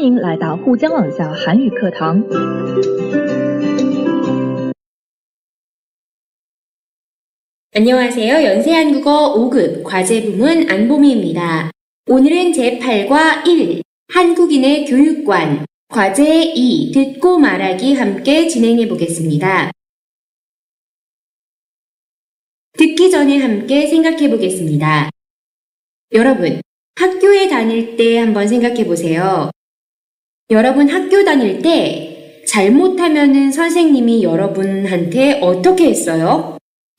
迎来到沪江网校韩语课堂。 안녕하세요. 연세한국어 5급 과제부문 안보미입니다. 오늘은 제8과 1 한국인의 교육관 과제 2 듣고 말하기 함께 진행해 보겠습니다. 듣기 전에 함께 생각해 보겠습니다. 여러분, 학교에 다닐 때 한번 생각해 보세요. 여러분 학교 다닐 때 잘못하면은 선생님이 여러분한테 어떻게 했어요?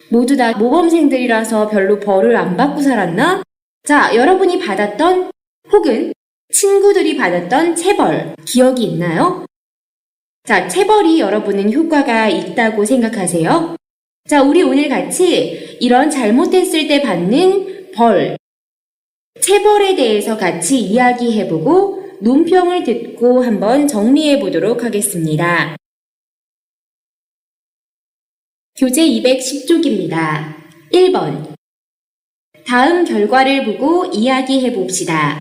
모두 다 모범생들이라서 별로 벌을 안 받고 살았나? 자, 여러분이 받았던 혹은 친구들이 받았던 체벌 기억이 있나요? 자, 체벌이 여러분은 효과가 있다고 생각하세요? 자, 우리 오늘 같이 이런 잘못했을 때 받는 벌, 체벌에 대해서 같이 이야기해보고 논평을 듣고 한번 정리해 보도록 하겠습니다. 교재 210쪽입니다. 1번. 다음 결과를 보고 이야기해 봅시다.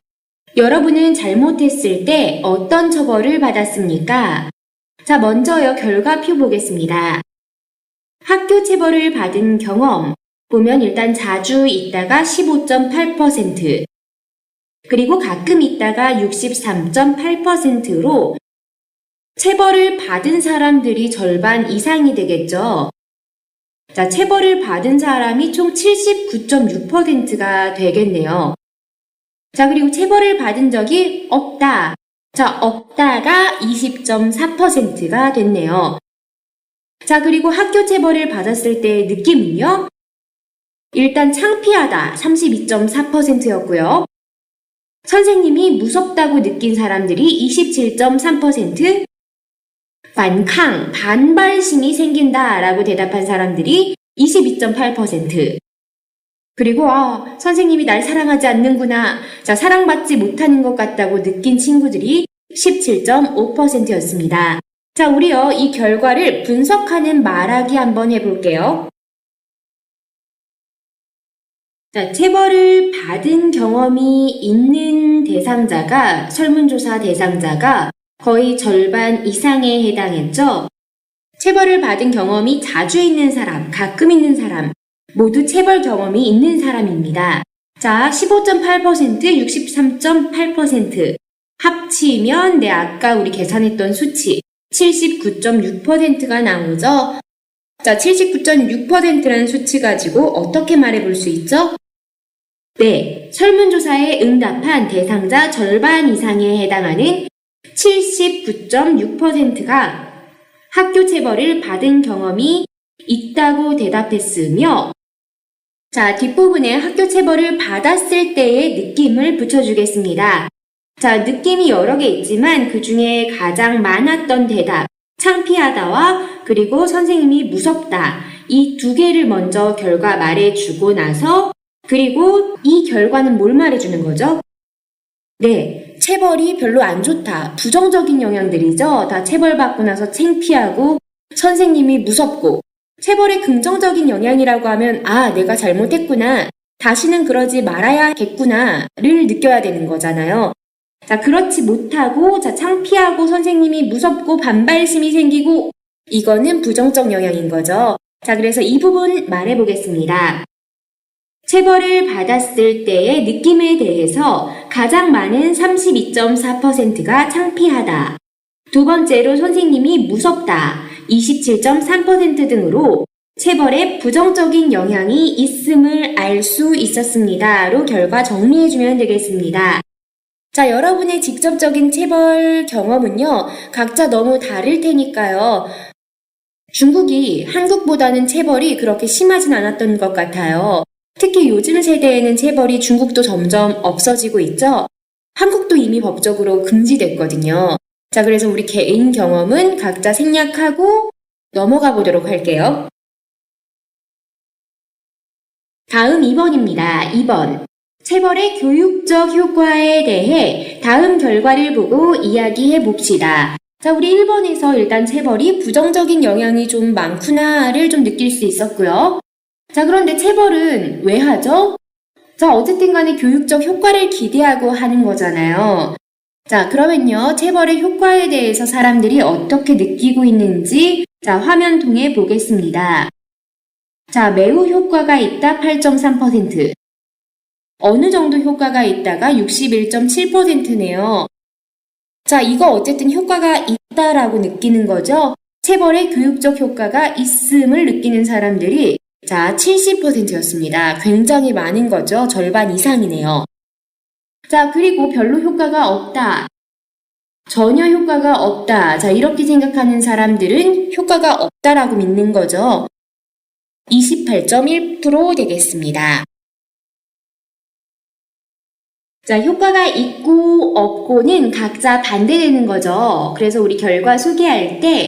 여러분은 잘못했을 때 어떤 처벌을 받았습니까? 자, 먼저요, 결과표 보겠습니다. 학교 체벌을 받은 경험 보면 일단 자주 있다가 15.8%, 그리고 가끔 있다가 63.8%로 체벌을 받은 사람들이 절반 이상이 되겠죠. 자, 체벌을 받은 사람이 총 79.6%가 되겠네요. 자, 그리고 체벌을 받은 적이 없다. 자, 없다가 20.4%가 됐네요. 자, 그리고 학교 체벌을 받았을 때의 느낌은요? 일단 창피하다 32.4%였고요. 선생님이 무섭다고 느낀 사람들이 27.3%, 반캉, 반발심이 생긴다 라고 대답한 사람들이 22.8%, 그리고 선생님이 날 사랑하지 않는구나, 자, 사랑받지 못하는 것 같다고 느낀 친구들이 17.5%였습니다. 자, 우리요, 이 결과를 분석하는 말하기 한번 해볼게요. 자, 체벌을 받은 경험이 있는 대상자가, 설문조사 대상자가 거의 절반 이상에 해당했죠. 체벌을 받은 경험이 자주 있는 사람, 가끔 있는 사람, 모두 체벌 경험이 있는 사람입니다. 자, 15.8%, 63.8% 합치면 아까 우리 계산했던 수치 79.6%가 나오죠. 자, 79.6%라는 수치 가지고 어떻게 말해볼 수 있죠? 네, 설문조사에 응답한 대상자 절반 이상에 해당하는 79.6%가 학교 체벌을 받은 경험이 있다고 대답했으며, 자, 뒷부분에 학교 체벌을 받았을 때의 느낌을 붙여주겠습니다. 자, 느낌이 여러 개 있지만 그 중에 가장 많았던 대답, 창피하다와 그리고 선생님이 무섭다, 이 두 개를 먼저 결과 말해주고 나서, 그리고 이 결과는 뭘 말해주는 거죠? 네, 체벌이 별로 안 좋다, 부정적인 영향들이죠. 다 체벌받고 나서 창피하고 선생님이 무섭고, 체벌의 긍정적인 영향이라고 하면 내가 잘못했구나, 다시는 그러지 말아야겠구나를 느껴야 되는 거잖아요. 자, 그렇지 못하고, 자, 창피하고 선생님이 무섭고 반발심이 생기고, 이거는 부정적 영향인 거죠. 자, 그래서 이 부분 말해보겠습니다. 체벌을 받았을 때의 느낌에 대해서 가장 많은 32.4%가 창피하다, 두 번째로 선생님이 무섭다 27.3% 등으로 체벌에 부정적인 영향이 있음을 알 수 있었습니다.로 결과 정리해주면 되겠습니다. 자, 여러분의 직접적인 체벌 경험은요, 각자 너무 다를 테니까요. 중국이 한국보다는 체벌이 그렇게 심하진 않았던 것 같아요. 특히 요즘 세대에는 체벌이 중국도 점점 없어지고 있죠. 한국도 이미 법적으로 금지됐거든요. 자, 그래서 우리 개인 경험은 각자 생략하고 넘어가 보도록 할게요. 다음 2번입니다. 2번. 체벌의 교육적 효과에 대해 다음 결과를 보고 이야기해 봅시다. 자, 우리 1번에서 일단 체벌이 부정적인 영향이 좀 많구나를 좀 느낄 수 있었고요. 자, 그런데 체벌은 왜 하죠? 자, 어쨌든 간에 교육적 효과를 기대하고 하는 거잖아요. 자, 그러면요. 체벌의 효과에 대해서 사람들이 어떻게 느끼고 있는지 자, 화면 통해 보겠습니다. 자, 매우 효과가 있다 8.3%. 어느 정도 효과가 있다가 61.7%네요. 자, 이거 어쨌든 효과가 있다라고 느끼는 거죠. 체벌의 교육적 효과가 있음을 느끼는 사람들이 자, 70%였습니다. 굉장히 많은 거죠. 절반 이상이네요. 자, 그리고 별로 효과가 없다. 전혀 효과가 없다. 자, 이렇게 생각하는 사람들은 효과가 없다라고 믿는 거죠. 28.1% 되겠습니다. 자, 효과가 있고 없고는 각자 반대되는 거죠. 그래서 우리 결과 소개할 때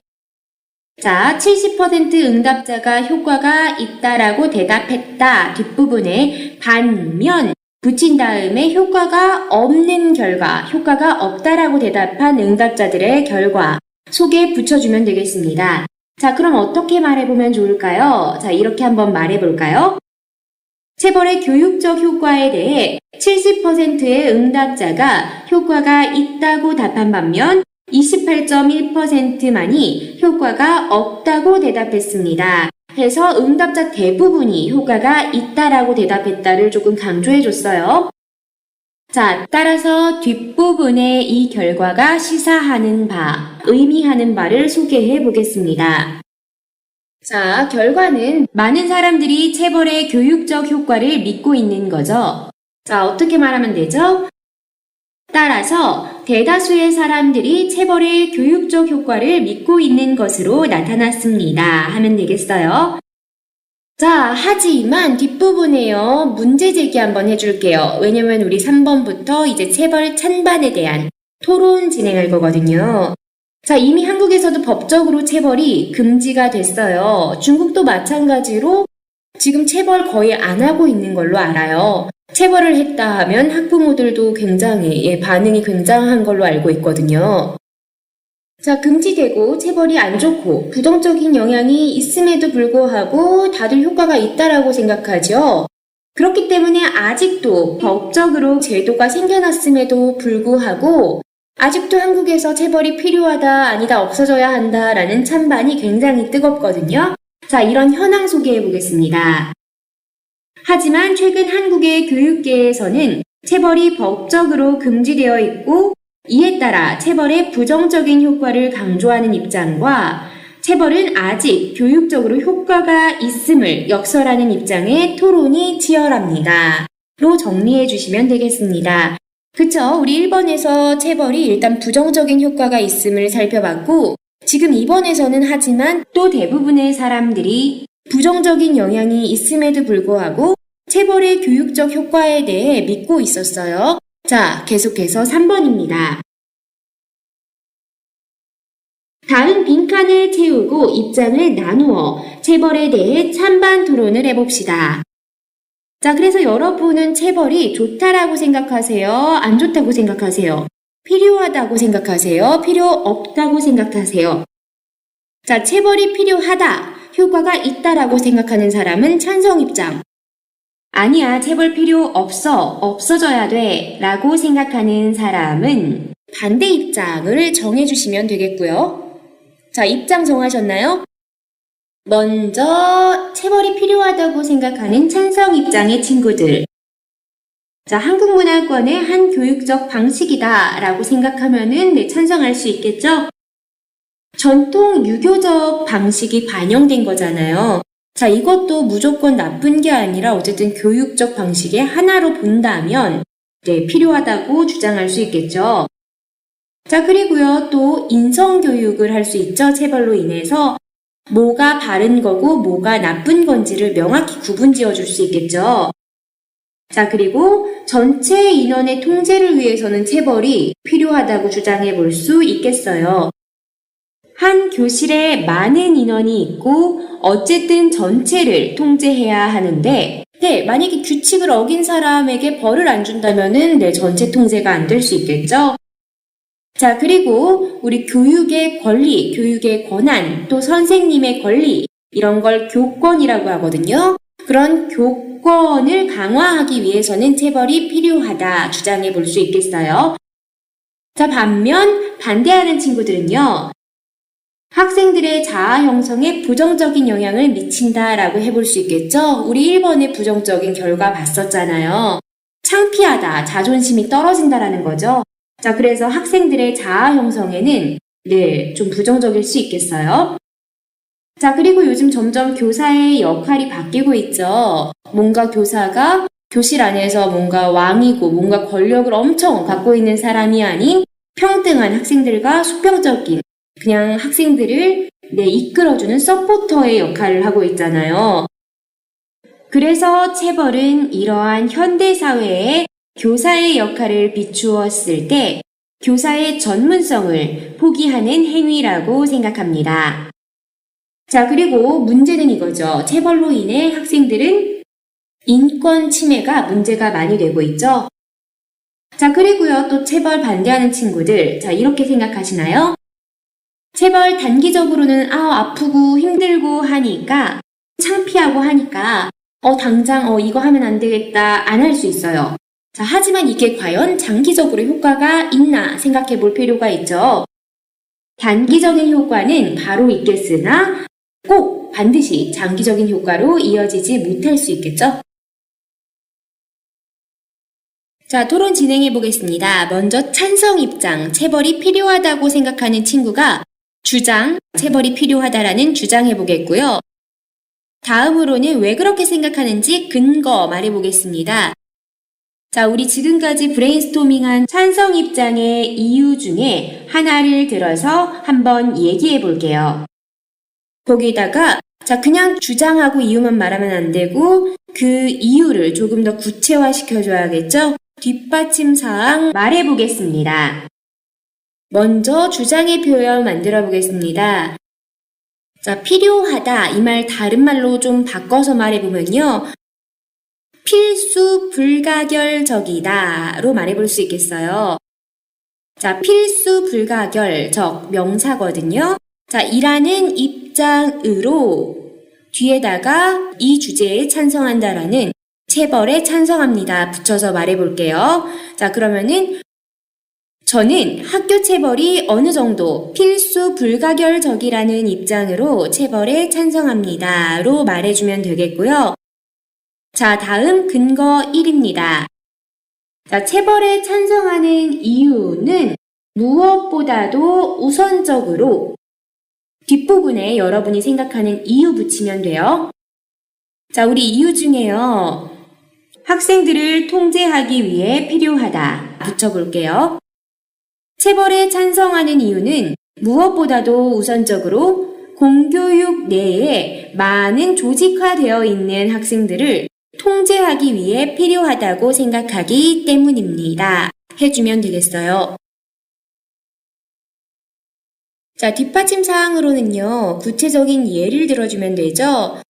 자, 70% 응답자가 효과가 있다라고 대답했다. 뒷부분에 반면 붙인 다음에 효과가 없는 결과, 효과가 없다라고 대답한 응답자들의 결과 속에 붙여주면 되겠습니다. 자, 그럼 어떻게 말해보면 좋을까요? 자, 이렇게 한번 말해볼까요? 체벌의 교육적 효과에 대해 70%의 응답자가 효과가 있다고 답한 반면 28.1%만이 효과가 없다고 대답했습니다. 해서 응답자 대부분이 효과가 있다라고 대답했다를 조금 강조해줬어요. 자, 따라서 뒷부분에 이 결과가 시사하는 바, 의미하는 바를 소개해 보겠습니다. 자, 결과는 많은 사람들이 체벌의 교육적 효과를 믿고 있는 거죠. 자, 어떻게 말하면 되죠? 따라서 대다수의 사람들이 체벌의 교육적 효과를 믿고 있는 것으로 나타났습니다. 하면 되겠어요. 자, 하지만 뒷부분에요. 문제 제기 한번 해줄게요. 왜냐면 우리 3번부터 이제 체벌 찬반에 대한 토론 진행할 거거든요. 자, 이미 한국에서도 법적으로 체벌이 금지가 됐어요. 중국도 마찬가지로 지금 체벌 거의 안 하고 있는 걸로 알아요. 체벌을 했다 하면 학부모들도 굉장히 반응이 굉장한 걸로 알고 있거든요. 자, 금지되고 체벌이 안 좋고 부정적인 영향이 있음에도 불구하고 다들 효과가 있다라고 생각하죠. 그렇기 때문에 아직도 법적으로 제도가 생겨났음에도 불구하고 아직도 한국에서 체벌이 필요하다, 아니다, 없어져야 한다라는 찬반이 굉장히 뜨겁거든요. 자, 이런 현황 소개해 보겠습니다. 하지만 최근 한국의 교육계에서는 체벌이 법적으로 금지되어 있고 이에 따라 체벌의 부정적인 효과를 강조하는 입장과 체벌은 아직 교육적으로 효과가 있음을 역설하는 입장의 토론이 치열합니다. 로 정리해 주시면 되겠습니다. 그쵸? 우리 1번에서 체벌이 일단 부정적인 효과가 있음을 살펴봤고 지금 2번에서는 하지만 또 대부분의 사람들이 부정적인 영향이 있음에도 불구하고 체벌의 교육적 효과에 대해 믿고 있었어요. 자, 계속해서 3번입니다. 다음 빈칸을 채우고 입장을 나누어 체벌에 대해 찬반 토론을 해봅시다. 자, 그래서 여러분은 체벌이 좋다라고 생각하세요? 안 좋다고 생각하세요? 필요하다고 생각하세요? 필요 없다고 생각하세요? 자, 체벌이 필요하다, 효과가 있다라고 생각하는 사람은 찬성 입장. 아니야, 체벌 필요 없어, 없어져야 돼 라고 생각하는 사람은 반대 입장을 정해주시면 되겠고요. 자, 입장 정하셨나요? 먼저 체벌이 필요하다고 생각하는 찬성 입장의 친구들. 자, 한국문화권의 한 교육적 방식이다 라고 생각하면은 네, 찬성할 수 있겠죠? 전통 유교적 방식이 반영된 거잖아요. 자, 이것도 무조건 나쁜 게 아니라 어쨌든 교육적 방식의 하나로 본다면 네, 필요하다고 주장할 수 있겠죠. 자, 그리고요, 또 인성교육을 할 수 있죠. 체벌로 인해서 뭐가 바른 거고 뭐가 나쁜 건지를 명확히 구분 지어 줄 수 있겠죠. 자, 그리고 전체 인원의 통제를 위해서는 체벌이 필요하다고 주장해 볼 수 있겠어요. 한 교실에 많은 인원이 있고 어쨌든 전체를 통제해야 하는데 네, 만약에 규칙을 어긴 사람에게 벌을 안 준다면은 네, 전체 통제가 안 될 수 있겠죠. 자, 그리고 우리 교육의 권리, 교육의 권한, 또 선생님의 권리 이런 걸 교권이라고 하거든요. 그런 교권을 강화하기 위해서는 체벌이 필요하다 주장해 볼 수 있겠어요. 자, 반면 반대하는 친구들은요. 학생들의 자아 형성에 부정적인 영향을 미친다라고 해볼 수 있겠죠? 우리 1번의 부정적인 결과 봤었잖아요. 창피하다, 자존심이 떨어진다라는 거죠. 자, 그래서 학생들의 자아 형성에는 좀 부정적일 수 있겠어요. 자, 그리고 요즘 점점 교사의 역할이 바뀌고 있죠. 뭔가 교사가 교실 안에서 뭔가 왕이고 뭔가 권력을 엄청 갖고 있는 사람이 아닌 평등한 학생들과 수평적인 그냥 학생들을 이끌어주는 서포터의 역할을 하고 있잖아요. 그래서 체벌은 이러한 현대사회에 교사의 역할을 비추었을 때 교사의 전문성을 포기하는 행위라고 생각합니다. 자, 그리고 문제는 이거죠. 체벌로 인해 학생들은 인권 침해가 문제가 많이 되고 있죠. 자, 그리고요, 또 체벌 반대하는 친구들. 자, 이렇게 생각하시나요? 체벌 단기적으로는 아프고 힘들고 하니까 창피하고 하니까 당장 이거 하면 안 되겠다 안 할 수 있어요. 자, 하지만 이게 과연 장기적으로 효과가 있나 생각해 볼 필요가 있죠. 단기적인 효과는 바로 있겠으나 꼭 반드시 장기적인 효과로 이어지지 못할 수 있겠죠. 자, 토론 진행해 보겠습니다. 먼저 찬성 입장, 체벌이 필요하다고 생각하는 친구가 주장, 체벌이 필요하다라는 주장해 보겠고요. 다음으로는 왜 그렇게 생각하는지 근거 말해 보겠습니다. 자, 우리 지금까지 브레인스토밍한 찬성 입장의 이유 중에 하나를 들어서 한번 얘기해 볼게요. 거기다가 그냥 주장하고 이유만 말하면 안 되고 그 이유를 조금 더 구체화시켜 줘야겠죠? 뒷받침 사항 말해 보겠습니다. 먼저 주장의 표현 만들어 보겠습니다. 자, 필요하다 이 말 다른 말로 좀 바꿔서 말해 보면요. 필수 불가결적이다로 말해볼 수 있겠어요. 자, 필수 불가결적 명사거든요. 자, 이라는 입장으로 뒤에다가 이 주제에 찬성한다라는 체벌에 찬성합니다 붙여서 말해볼게요. 자, 그러면은 저는 학교 체벌이 어느 정도 필수 불가결적이라는 입장으로 체벌에 찬성합니다로 말해주면 되겠고요. 자, 다음 근거 1입니다. 자, 체벌에 찬성하는 이유는 무엇보다도 우선적으로 뒷부분에 여러분이 생각하는 이유 붙이면 돼요. 자, 우리 이유 중에요. 학생들을 통제하기 위해 필요하다 붙여볼게요. 체벌에 찬성하는 이유는 무엇보다도 우선적으로 공교육 내에 많은 조직화되어 있는 학생들을 통제하기 위해 필요하다고 생각하기 때문입니다. 해주면 되겠어요. 자, 뒷받침 사항으로는요, 구체적인 예를 들어주면 되죠.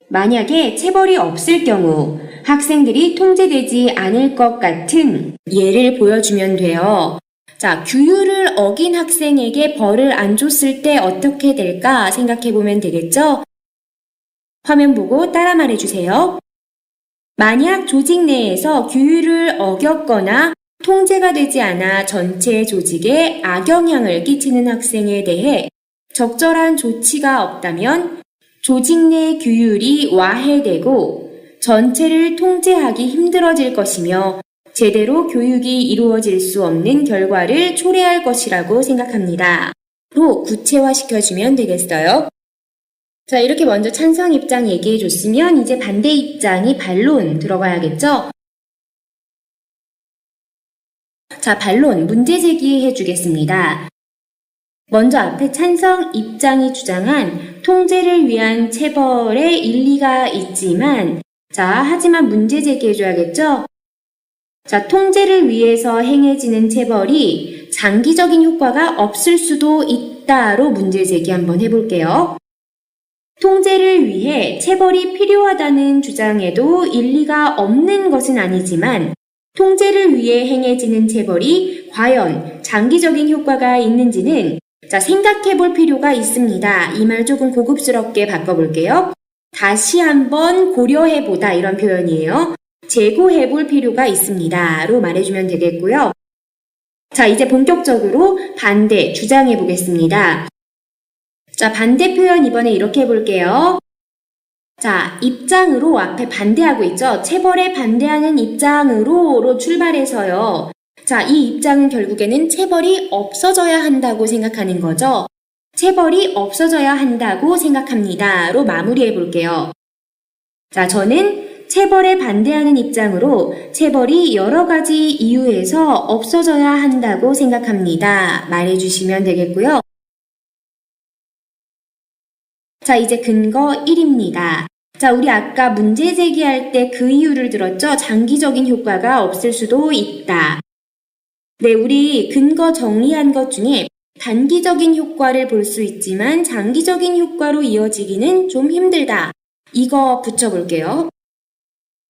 만약에 체벌이 없을 경우 학생들이 통제되지 않을 것 같은 예를 보여주면 돼요. 자, 규율을 어긴 학생에게 벌을 안 줬을 때 어떻게 될까 생각해 보면 되겠죠? 화면 보고 따라 말해주세요. 만약 조직 내에서 규율을 어겼거나 통제가 되지 않아 전체 조직에 악영향을 끼치는 학생에 대해 적절한 조치가 없다면 조직 내 규율이 와해되고 전체를 통제하기 힘들어질 것이며 제대로 교육이 이루어질 수 없는 결과를 초래할 것이라고 생각합니다. 로 구체화시켜주면 되겠어요. 자, 이렇게 먼저 찬성 입장 얘기해 줬으면 이제 반대 입장이 반론 들어가야겠죠? 자, 반론 문제 제기해 주겠습니다. 먼저 앞에 찬성 입장이 주장한 통제를 위한 체벌에 일리가 있지만 하지만 문제 제기해 줘야겠죠? 자, 통제를 위해서 행해지는 체벌이 장기적인 효과가 없을 수도 있다로 문제 제기 한번 해볼게요. 통제를 위해 체벌이 필요하다는 주장에도 일리가 없는 것은 아니지만 통제를 위해 행해지는 체벌이 과연 장기적인 효과가 있는지는 생각해 볼 필요가 있습니다. 이 말 조금 고급스럽게 바꿔볼게요. 다시 한번 고려해 보다 이런 표현이에요. 재고해 볼 필요가 있습니다. 로 말해주면 되겠고요. 자, 이제 본격적으로 반대 주장해 보겠습니다. 자, 반대 표현 이번에 이렇게 해볼게요. 자, 입장으로 앞에 반대하고 있죠? 체벌에 반대하는 입장으로로 출발해서요. 자, 이 입장은 결국에는 체벌이 없어져야 한다고 생각하는 거죠. 체벌이 없어져야 한다고 생각합니다. 로 마무리해 볼게요. 자, 저는 체벌에 반대하는 입장으로 체벌이 여러 가지 이유에서 없어져야 한다고 생각합니다. 말해주시면 되겠고요. 자, 이제 근거 1입니다. 자, 우리 아까 문제 제기할 때 그 이유를 들었죠? 장기적인 효과가 없을 수도 있다. 네, 우리 근거 정리한 것 중에 단기적인 효과를 볼 수 있지만 장기적인 효과로 이어지기는 좀 힘들다. 이거 붙여볼게요.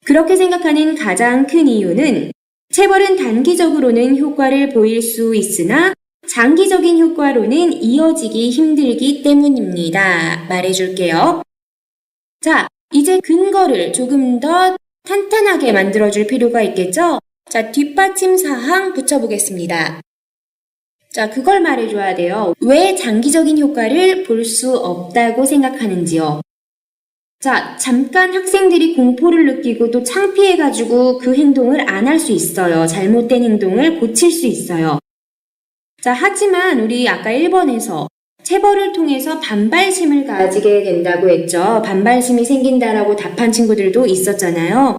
그렇게 생각하는 가장 큰 이유는 체벌은 단기적으로는 효과를 보일 수 있으나 장기적인 효과로는 이어지기 힘들기 때문입니다. 말해줄게요. 자, 이제 근거를 조금 더 탄탄하게 만들어줄 필요가 있겠죠? 자, 뒷받침 사항 붙여보겠습니다. 자, 그걸 말해줘야 돼요. 왜 장기적인 효과를 볼 수 없다고 생각하는지요? 자, 잠깐 학생들이 공포를 느끼고 또 창피해가지고 그 행동을 안 할 수 있어요. 잘못된 행동을 고칠 수 있어요. 자, 하지만 우리 아까 1번에서 체벌을 통해서 반발심을 가지게 된다고 했죠. 반발심이 생긴다라고 답한 친구들도 있었잖아요.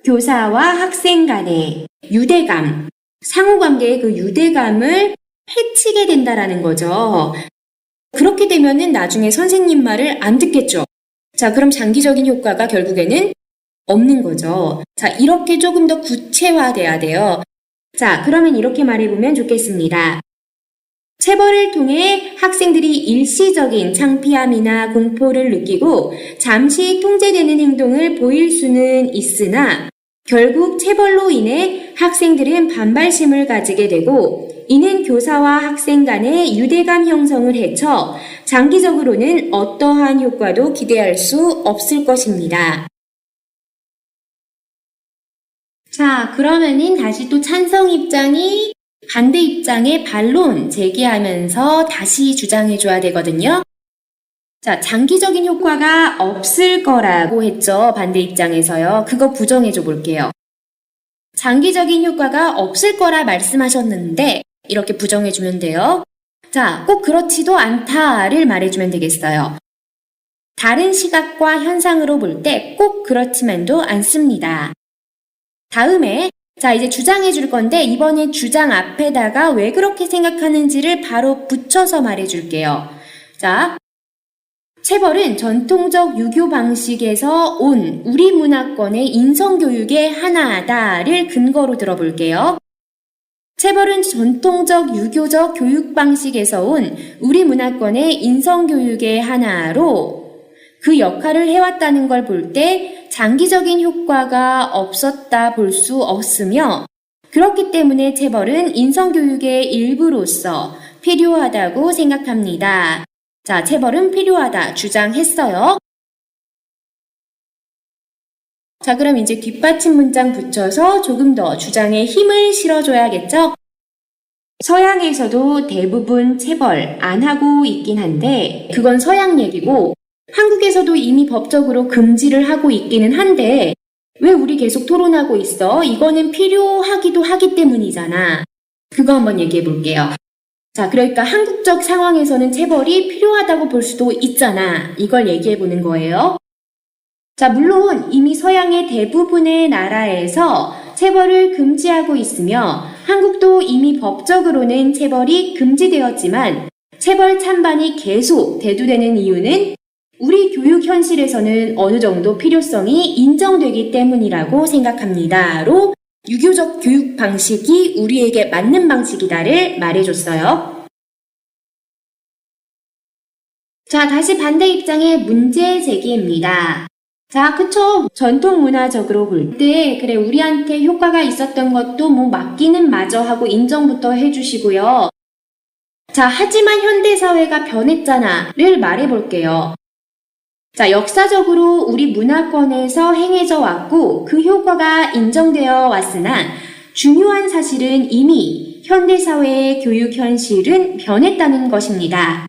교사와 학생 간의 유대감, 상호관계의 그 유대감을 해치게 된다라는 거죠. 그렇게 되면은 나중에 선생님 말을 안 듣겠죠. 자, 그럼 장기적인 효과가 결국에는 없는 거죠. 자, 이렇게 조금 더 구체화돼야 돼요. 자, 그러면 이렇게 말해보면 좋겠습니다. 체벌을 통해 학생들이 일시적인 창피함이나 공포를 느끼고 잠시 통제되는 행동을 보일 수는 있으나 결국 체벌로 인해 학생들은 반발심을 가지게 되고 이는 교사와 학생 간의 유대감 형성을 해쳐 장기적으로는 어떠한 효과도 기대할 수 없을 것입니다. 자, 그러면은 다시 또 찬성 입장이 반대 입장의 반론 제기하면서 다시 주장해줘야 되거든요. 자, 장기적인 효과가 없을 거라고 했죠. 반대 입장에서요. 그거 부정해줘 볼게요. 장기적인 효과가 없을 거라 말씀하셨는데 이렇게 부정해주면 돼요. 자, 꼭 그렇지도 않다를 말해주면 되겠어요. 다른 시각과 현상으로 볼 때 꼭 그렇지만도 않습니다. 다음에 자, 이제 주장해 줄 건데 이번에 주장 앞에다가 왜 그렇게 생각하는지를 바로 붙여서 말해 줄게요. 자, 체벌은 전통적 유교 방식에서 온 우리 문화권의 인성교육의 하나다를 근거로 들어볼게요. 체벌은 전통적 유교적 교육 방식에서 온 우리 문화권의 인성교육의 하나로 그 역할을 해왔다는 걸 볼 때 장기적인 효과가 없었다 볼 수 없으며 그렇기 때문에 체벌은 인성교육의 일부로서 필요하다고 생각합니다. 자, 체벌은 필요하다 주장했어요. 자, 그럼 이제 뒷받침 문장 붙여서 조금 더 주장에 힘을 실어줘야겠죠? 서양에서도 대부분 체벌 안 하고 있긴 한데 그건 서양 얘기고 한국에서도 이미 법적으로 금지를 하고 있기는 한데 왜 우리 계속 토론하고 있어? 이거는 필요하기도 하기 때문이잖아. 그거 한번 얘기해 볼게요. 자, 그러니까 한국적 상황에서는 체벌이 필요하다고 볼 수도 있잖아. 이걸 얘기해 보는 거예요. 자, 물론 이미 서양의 대부분의 나라에서 체벌을 금지하고 있으며 한국도 이미 법적으로는 체벌이 금지되었지만 체벌 찬반이 계속 대두되는 이유는 우리 교육 현실에서는 어느 정도 필요성이 인정되기 때문이라고 생각합니다. 로 유교적 교육 방식이 우리에게 맞는 방식이다를 말해줬어요. 자, 다시 반대 입장의 문제 제기입니다. 자, 그쵸. 전통 문화적으로 볼 때, 그래, 우리한테 효과가 있었던 것도 뭐 맞기는 맞아 하고 인정부터 해주시고요. 자, 하지만 현대사회가 변했잖아 를 말해볼게요. 자, 역사적으로 우리 문화권에서 행해져 왔고 그 효과가 인정되어 왔으나 중요한 사실은 이미 현대사회의 교육 현실은 변했다는 것입니다.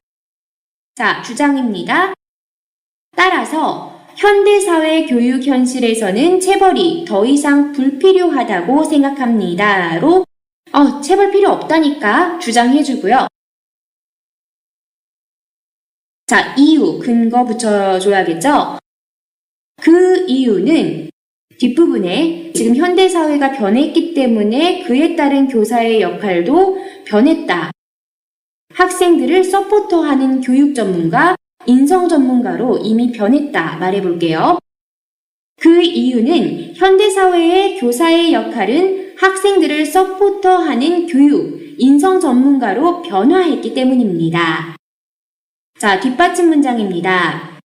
자, 주장입니다. 따라서 현대사회 교육 현실에서는 체벌이 더 이상 불필요하다고 생각합니다.로 체벌 필요 없다니까 주장해주고요. 자, 이유, 근거 붙여줘야겠죠? 그 이유는 뒷부분에 지금 현대사회가 변했기 때문에 그에 따른 교사의 역할도 변했다. 학생들을 서포터하는 교육 전문가, 인성 전문가로 이미 변했다 말해볼게요. 그 이유는 현대사회의 교사의 역할은 학생들을 서포터하는 교육, 인성 전문가로 변화했기 때문입니다. 자, 뒷받침 문장입니다.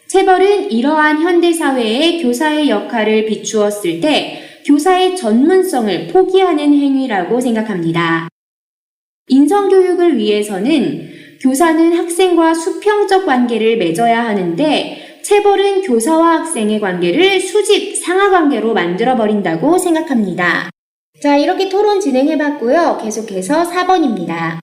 체벌은 이러한 현대사회의 교사의 역할을 비추었을 때 교사의 전문성을 포기하는 행위라고 생각합니다. 인성교육을 위해서는 교사는 학생과 수평적 관계를 맺어야 하는데 체벌은 교사와 학생의 관계를 수직 상하관계로 만들어버린다고 생각합니다. 자, 이렇게 토론 진행해봤고요. 계속해서 4번입니다.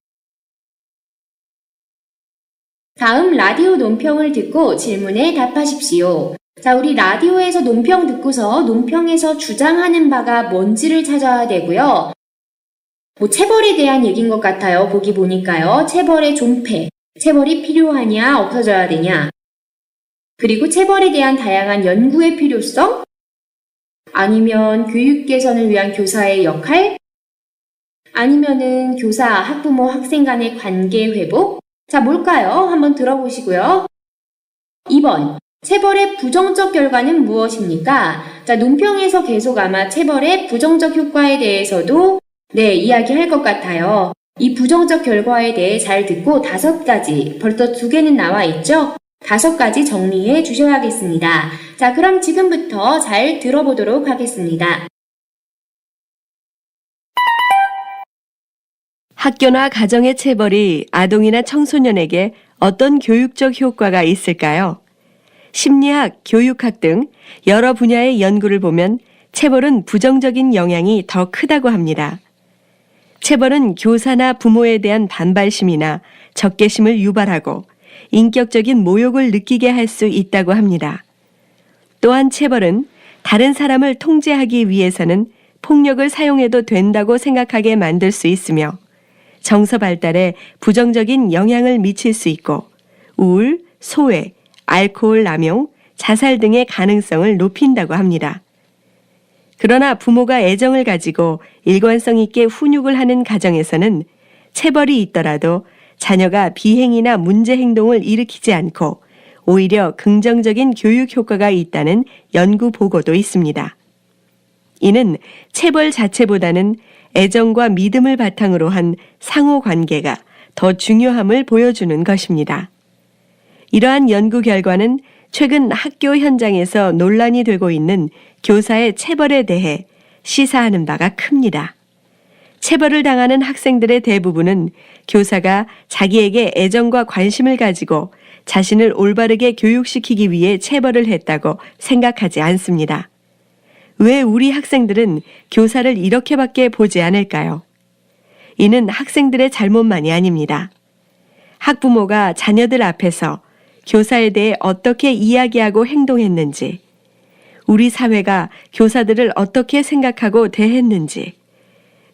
다음 라디오 논평을 듣고 질문에 답하십시오. 자, 우리 라디오에서 논평 듣고서 논평에서 주장하는 바가 뭔지를 찾아야 되고요. 체벌에 대한 얘기인 것 같아요. 보기 보니까요. 체벌의 존폐, 체벌이 필요하냐, 없어져야 되냐. 그리고 체벌에 대한 다양한 연구의 필요성, 아니면 교육 개선을 위한 교사의 역할, 아니면은 교사, 학부모, 학생 간의 관계 회복. 자, 뭘까요? 한번 들어보시고요. 2번, 체벌의 부정적 결과는 무엇입니까? 자, 논평에서 계속 아마 체벌의 부정적 효과에 대해서도 이야기할 것 같아요. 이 부정적 결과에 대해 잘 듣고 5가지, 벌써 2개는 나와 있죠? 5가지 정리해 주셔야겠습니다. 자, 그럼 지금부터 잘 들어보도록 하겠습니다. 학교나 가정의 체벌이 아동이나 청소년에게 어떤 교육적 효과가 있을까요? 심리학, 교육학 등 여러 분야의 연구를 보면 체벌은 부정적인 영향이 더 크다고 합니다. 체벌은 교사나 부모에 대한 반발심이나 적개심을 유발하고 인격적인 모욕을 느끼게 할 수 있다고 합니다. 또한 체벌은 다른 사람을 통제하기 위해서는 폭력을 사용해도 된다고 생각하게 만들 수 있으며 정서 발달에 부정적인 영향을 미칠 수 있고 우울, 소외, 알코올 남용, 자살 등의 가능성을 높인다고 합니다. 그러나 부모가 애정을 가지고 일관성 있게 훈육을 하는 가정에서는 체벌이 있더라도 자녀가 비행이나 문제 행동을 일으키지 않고 오히려 긍정적인 교육 효과가 있다는 연구 보고도 있습니다. 이는 체벌 자체보다는 애정과 믿음을 바탕으로 한 상호 관계가 더 중요함을 보여주는 것입니다. 이러한 연구 결과는 최근 학교 현장에서 논란이 되고 있는 교사의 체벌에 대해 시사하는 바가 큽니다. 체벌을 당하는 학생들의 대부분은 교사가 자기에게 애정과 관심을 가지고 자신을 올바르게 교육시키기 위해 체벌을 했다고 생각하지 않습니다. 왜 우리 학생들은 교사를 이렇게밖에 보지 않을까요? 이는 학생들의 잘못만이 아닙니다. 학부모가 자녀들 앞에서 교사에 대해 어떻게 이야기하고 행동했는지, 우리 사회가 교사들을 어떻게 생각하고 대했는지,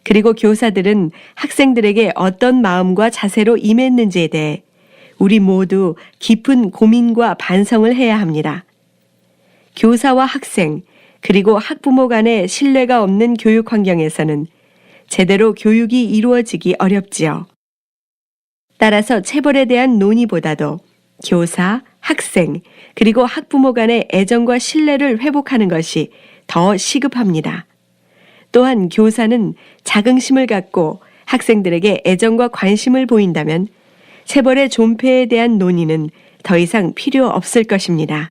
그리고 교사들은 학생들에게 어떤 마음과 자세로 임했는지에 대해 우리 모두 깊은 고민과 반성을 해야 합니다. 교사와 학생, 그리고 학부모 간의 신뢰가 없는 교육 환경에서는 제대로 교육이 이루어지기 어렵지요. 따라서 체벌에 대한 논의보다도 교사, 학생, 그리고 학부모 간의 애정과 신뢰를 회복하는 것이 더 시급합니다. 또한 교사는 자긍심을 갖고 학생들에게 애정과 관심을 보인다면 체벌의 존폐에 대한 논의는 더 이상 필요 없을 것입니다.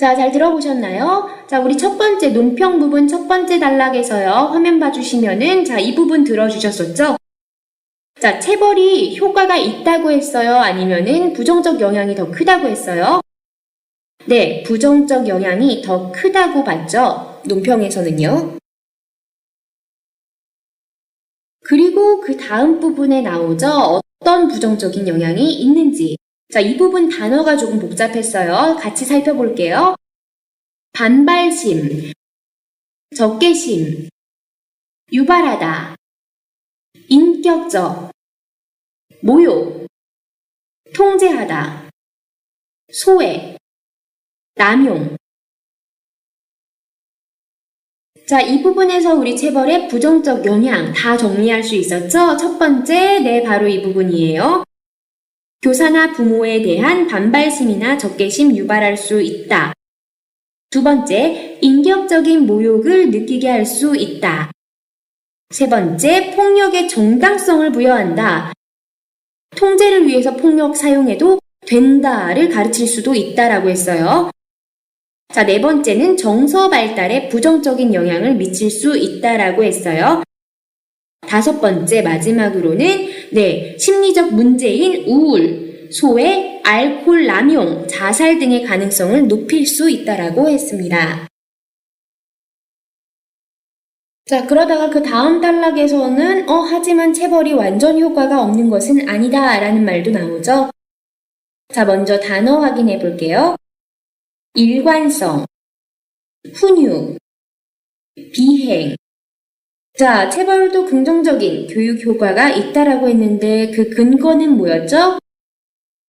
자, 잘 들어보셨나요? 자, 우리 첫 번째 논평 부분 첫 번째 단락에서요. 화면 봐주시면은 자, 이 부분 들어주셨었죠? 자, 체벌이 효과가 있다고 했어요? 아니면은 부정적 영향이 더 크다고 했어요? 네, 부정적 영향이 더 크다고 봤죠? 논평에서는요. 그리고 그 다음 부분에 나오죠? 어떤 부정적인 영향이 있는지. 자, 이 부분 단어가 조금 복잡했어요. 같이 살펴볼게요. 반발심, 적개심, 유발하다, 인격적, 모욕, 통제하다, 소외, 남용. 자, 이 부분에서 우리 체벌의 부정적 영향 다 정리할 수 있었죠? 첫 번째, 네, 바로 이 부분이에요. 교사나 부모에 대한 반발심이나 적개심 유발할 수 있다. 두 번째, 인격적인 모욕을 느끼게 할 수 있다. 세 번째, 폭력의 정당성을 부여한다. 통제를 위해서 폭력 사용해도 된다를 가르칠 수도 있다라고 했어요. 자, 네 번째는 정서 발달에 부정적인 영향을 미칠 수 있다라고 했어요. 다섯 번째, 마지막으로는 네, 심리적 문제인 우울, 소외, 알코올 남용, 자살 등의 가능성을 높일 수 있다라고 했습니다. 자, 그러다가 그 다음 단락에서는 하지만 체벌이 완전 효과가 없는 것은 아니다 라는 말도 나오죠. 자, 먼저 단어 확인해 볼게요. 일관성, 훈육, 비행. 자, 체벌도 긍정적인 교육 효과가 있다라고 했는데 그 근거는 뭐였죠?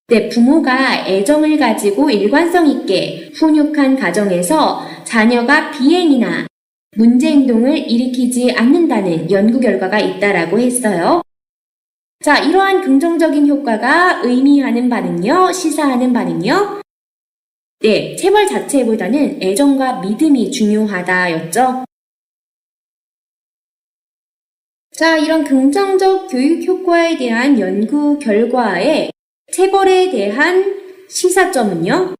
네, 부모가 애정을 가지고 일관성 있게 훈육한 가정에서 자녀가 비행이나 문제 행동을 일으키지 않는다는 연구 결과가 있다라고 했어요. 자, 이러한 긍정적인 효과가 의미하는 바는요, 시사하는 바는요? 네, 체벌 자체보다는 애정과 믿음이 중요하다였죠. 자, 이런 긍정적 교육 효과에 대한 연구 결과에 체벌에 대한 시사점은요?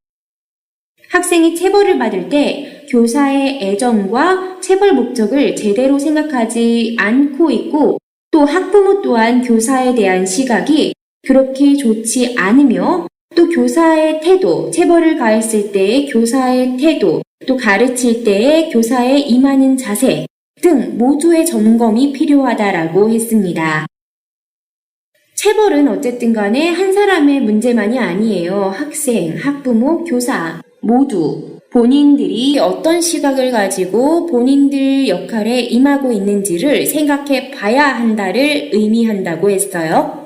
학생이 체벌을 받을 때 교사의 애정과 체벌 목적을 제대로 생각하지 않고 있고 또 학부모 또한 교사에 대한 시각이 그렇게 좋지 않으며 또 교사의 태도, 체벌을 가했을 때의 교사의 태도, 또 가르칠 때의 교사의 임하는 자세 등 모두의 점검이 필요하다라고 했습니다. 체벌은 어쨌든 간에 한 사람의 문제만이 아니에요. 학생, 학부모, 교사 모두 본인들이 어떤 시각을 가지고 본인들 역할에 임하고 있는지를 생각해 봐야 한다를 의미한다고 했어요.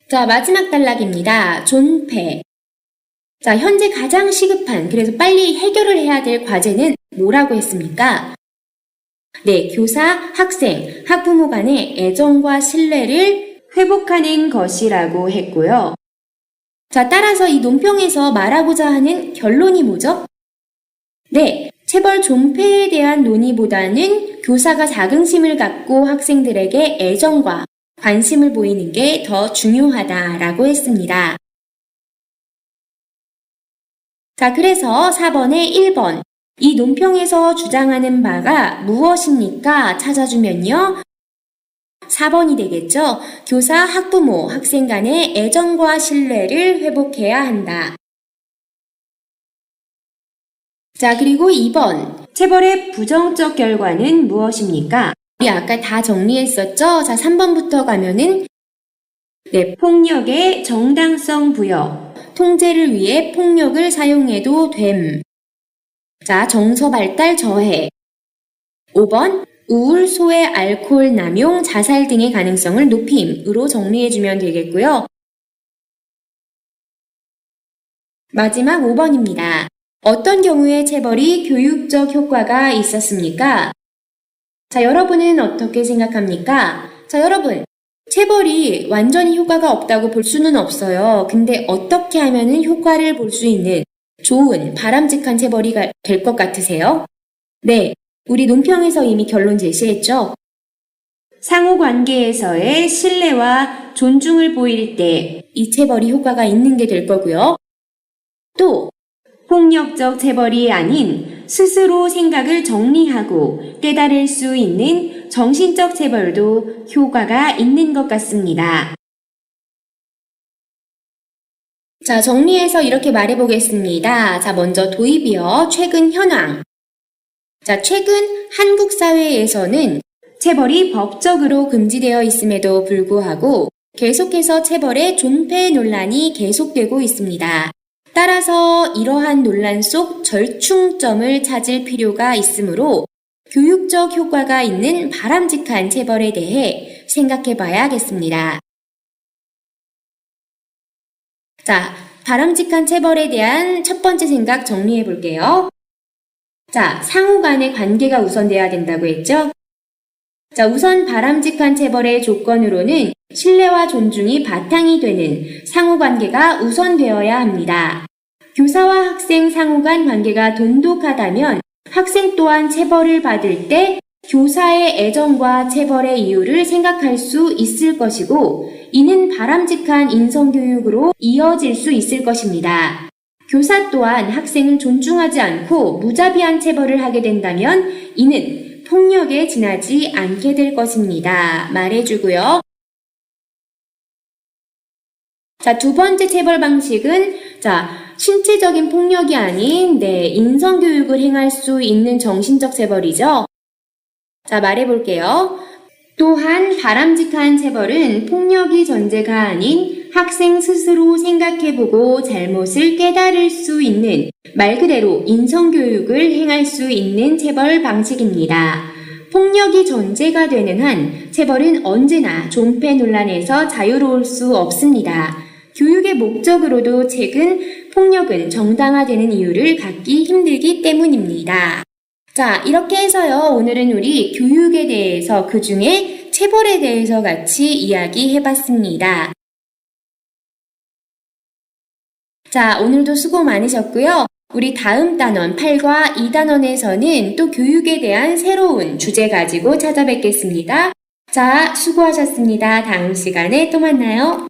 자, 마지막 단락입니다. 존폐. 자, 현재 가장 시급한, 그래서 빨리 해결을 해야 될 과제는 뭐라고 했습니까? 네, 교사, 학생, 학부모 간의 애정과 신뢰를 회복하는 것이라고 했고요. 자, 따라서 이 논평에서 말하고자 하는 결론이 뭐죠? 네, 체벌 존폐에 대한 논의보다는 교사가 자긍심을 갖고 학생들에게 애정과 관심을 보이는 게 더 중요하다라고 했습니다. 자, 그래서 4번에 1번. 이 논평에서 주장하는 바가 무엇입니까? 찾아주면요. 4번이 되겠죠. 교사, 학부모, 학생 간의 애정과 신뢰를 회복해야 한다. 자, 그리고 2번. 체벌의 부정적 결과는 무엇입니까? 우리 아까 다 정리했었죠? 자, 3번부터 가면은 네, 폭력의 정당성 부여. 통제를 위해 폭력을 사용해도 됨. 자, 정서 발달 저해. 5번. 우울, 소외, 알코올 남용, 자살 등의 가능성을 높임으로 정리해주면 되겠고요. 마지막 5번입니다. 어떤 경우에 체벌이 교육적 효과가 있었습니까? 자, 여러분은 어떻게 생각합니까? 자, 여러분, 체벌이 완전히 효과가 없다고 볼 수는 없어요. 근데 어떻게 하면은 효과를 볼 수 있는 좋은, 바람직한 체벌이 될 것 같으세요? 네, 우리 논평에서 이미 결론 제시했죠? 상호관계에서의 신뢰와 존중을 보일 때 이 체벌이 효과가 있는 게 될 거고요. 또 폭력적 체벌이 아닌 스스로 생각을 정리하고 깨달을 수 있는 정신적 체벌도 효과가 있는 것 같습니다. 자, 정리해서 이렇게 말해보겠습니다. 자, 먼저 도입이요. 최근 현황. 자, 최근 한국 사회에서는 체벌이 법적으로 금지되어 있음에도 불구하고 계속해서 체벌의 존폐 논란이 계속되고 있습니다. 따라서 이러한 논란 속 절충점을 찾을 필요가 있으므로 교육적 효과가 있는 바람직한 체벌에 대해 생각해 봐야겠습니다. 자, 바람직한 체벌에 대한 첫 번째 생각 정리해 볼게요. 자, 상호 간의 관계가 우선돼야 된다고 했죠? 자, 우선 바람직한 체벌의 조건으로는 신뢰와 존중이 바탕이 되는 상호 관계가 우선되어야 합니다. 교사와 학생 상호 간 관계가 돈독하다면 학생 또한 체벌을 받을 때 교사의 애정과 체벌의 이유를 생각할 수 있을 것이고 이는 바람직한 인성교육으로 이어질 수 있을 것입니다. 교사 또한 학생을 존중하지 않고 무자비한 체벌을 하게 된다면 이는 폭력에 지나지 않게 될 것입니다. 말해주고요. 자, 두 번째 체벌 방식은 신체적인 폭력이 아닌 인성교육을 행할 수 있는 정신적 체벌이죠. 자, 말해볼게요. 또한 바람직한 체벌은 폭력이 전제가 아닌 학생 스스로 생각해보고 잘못을 깨달을 수 있는 말 그대로 인성교육을 행할 수 있는 체벌 방식입니다. 폭력이 전제가 되는 한 체벌은 언제나 존폐 논란에서 자유로울 수 없습니다. 교육의 목적으로도 최근 폭력은 정당화되는 이유를 갖기 힘들기 때문입니다. 자, 이렇게 해서요. 오늘은 우리 교육에 대해서 그중에 체벌에 대해서 같이 이야기해봤습니다. 자, 오늘도 수고 많으셨고요. 우리 다음 단원 8과 2단원에서는 또 교육에 대한 새로운 주제 가지고 찾아뵙겠습니다. 자, 수고하셨습니다. 다음 시간에 또 만나요.